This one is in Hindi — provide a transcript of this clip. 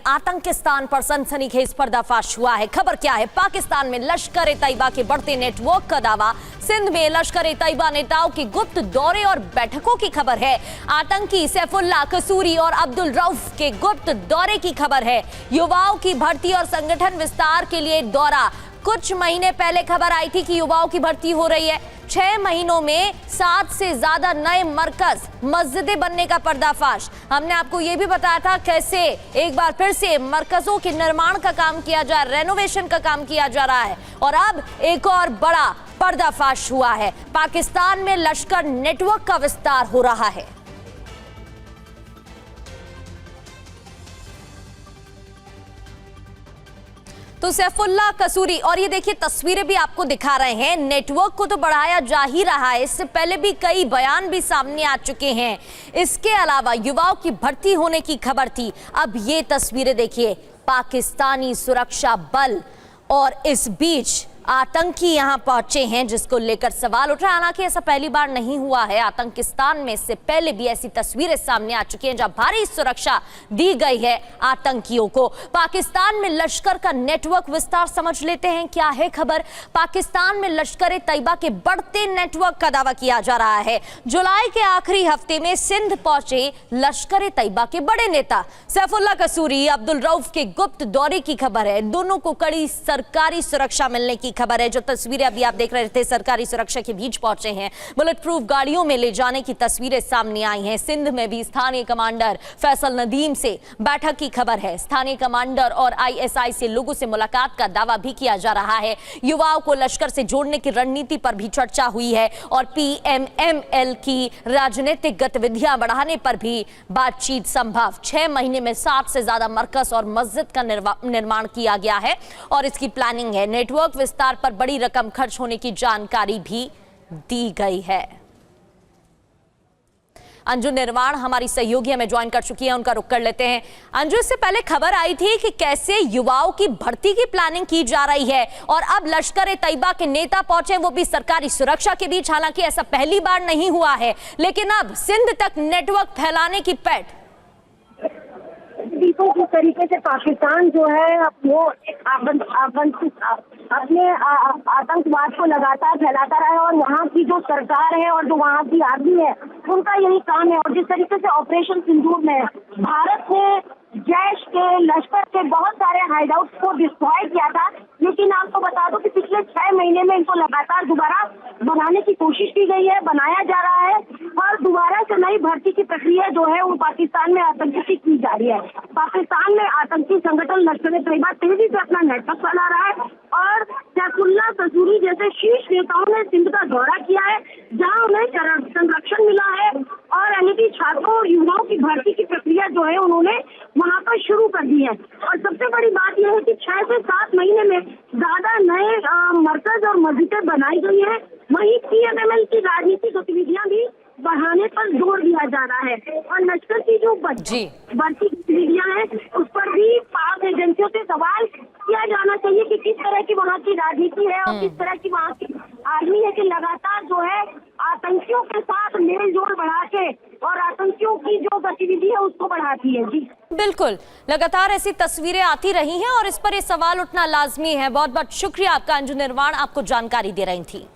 आतंकिस्तान पर सनसनीखेज पर्दाफाश हुआ है। खबर क्या है? पाकिस्तान में लश्कर ए तैयबा के बढ़ते नेटवर्क का दावा। सिंध में लश्कर ए तैयबा नेताओं के गुप्त दौरे और बैठकों की खबर है। आतंकी सैफुल्लाह कसूरी और अब्दुल रऊफ के गुप्त दौरे की खबर है। युवाओं की भर्ती और संगठन विस्तार के लिए दौरा। कुछ महीने पहले खबर आई थी कि युवाओं की भर्ती हो रही है। 6 महीनों में 7 से ज्यादा नए मरकज मस्जिदें बनने का पर्दाफाश। हमने आपको यह भी बताया था कैसे एक बार फिर से मरकजों के निर्माण का काम किया जा रहा है, रेनोवेशन का काम किया जा रहा है। और अब एक और बड़ा पर्दाफाश हुआ है। पाकिस्तान में लश्कर नेटवर्क का विस्तार हो रहा है। तो सैफुल्लाह कसूरी, और ये देखिए तस्वीरें भी आपको दिखा रहे हैं। नेटवर्क को तो बढ़ाया जा ही रहा है, इससे पहले भी कई बयान भी सामने आ चुके हैं। इसके अलावा युवाओं की भर्ती होने की खबर थी। अब ये तस्वीरें देखिए, पाकिस्तानी सुरक्षा बल और इस बीच आतंकी यहां पहुंचे हैं, जिसको लेकर सवाल उठ रहा है। हालांकि ऐसा पहली बार नहीं हुआ है आतंकिस्तान में, इससे पहले भी ऐसी तस्वीरें सामने आ चुकी हैं जहां भारी सुरक्षा दी गई है आतंकियों को। पाकिस्तान में लश्कर का नेटवर्क विस्तार समझ लेते हैं। क्या है खबर? पाकिस्तान में लश्कर ए तैयबा के बढ़ते नेटवर्क का दावा किया जा रहा है। जुलाई के आखिरी हफ्ते में सिंध पहुंचे लश्कर ए तैयबा के बड़े नेता सैफुल्लाह कसूरी, अब्दुल रऊफ के गुप्त दौरे की खबर है। दोनों को कड़ी सरकारी सुरक्षा मिलने की खबर है। जो तस्वीरें अभी आप देख रहे थे, सरकारी सुरक्षा के बीच पहुंचे हैं। बुलेट प्रूफ गाड़ियों में ले जाने की तस्वीरें सामने आई हैं। सिंध में भी स्थानीय कमांडर फैसल नदीम से बैठक की खबर है। स्थानीय कमांडर और आईएसआई से लोगों से मुलाकात का दावा भी किया जा रहा है। युवाओं को लश्कर से जोड़ने की रणनीति पर भी चर्चा हुई है और पीएमएमएल की राजनीतिक गतिविधियां बढ़ाने पर भी बातचीत संभव। 6 महीने में 60 से ज्यादा मरकज और मस्जिद का निर्माण किया गया है और इसकी प्लानिंग है। नेटवर्क विस्तार पर बड़ी रकम खर्च होने की जानकारी भी दी गई है। अंजू निर्माण हमारी सहयोगी हमें ज्वाइन कर चुकी है, उनका रुख कर लेते हैं। अंजू, इससे पहले खबर आई थी कि कैसे युवाओं की भर्ती की प्लानिंग की जा रही है और अब लश्कर ए तैयबा के नेता पहुंचे, वो भी सरकारी सुरक्षा के बीच। हालांकि ऐसा पहली बार नहीं हुआ है, लेकिन अब सिंध तक नेटवर्क फैलाने की पैठ। जिस तरीके से पाकिस्तान जो है वो अपने आतंकवाद को लगातार फैलाता रहा है और वहाँ की जो सरकार है और जो वहाँ की आर्मी है उनका यही काम है। और जिस तरीके से ऑपरेशन सिंदूर में भारत ने जैश के, लश्कर के बहुत सारे हाइडआउट्स को डिस्ट्रॉय किया था, लेकिन आपको बता दो कि पिछले 6 महीने में इनको लगातार दोबारा बनाने की कोशिश की गई है, बनाया जा रहा है और दोबारा से नई भर्ती की प्रक्रिया जो है वो पाकिस्तान में आतंकी की जा रही है। पाकिस्तान में आतंकी संगठन लश्कर ए तैयबा तेजी से अपना नेटवर्क फैला रहा है और सैफुल्लाह कसूरी जैसे शीर्ष नेताओं ने सिंध का दौरा किया है, जहाँ उन्हें संरक्षण मिला है और एनईटी छात्रों और युवाओं की भर्ती की प्रक्रिया जो है उन्होंने वहाँ पर शुरू कर दी है। और सबसे बड़ी बात यह है कि 6 से 7 महीने में ज्यादा नए मरकज और मस्जिदें बनाई गई है। वहीं पीएमएमएल की राजनीतिक गतिविधियां भी बढ़ाने पर जोर दिया जा रहा है और लश्कर की जो बढ़ती गतिविधियां हैं उस पर भी पाक एजेंसियों से सवाल किया जाना चाहिए कि किस तरह की वहाँ की राजनीति है और किस तरह की वहाँ की आर्मी है कि लगातार जो है आतंकियों के साथ मेल जोल बढ़ा के और आतंकियों की जो गतिविधि है उसको बढ़ाती है। जी बिल्कुल, लगातार ऐसी तस्वीरें आती रही हैं और इस पर ये सवाल उठना लाजमी है। बहुत बहुत शुक्रिया आपका अंजू निर्माण, आपको जानकारी दे रही थी।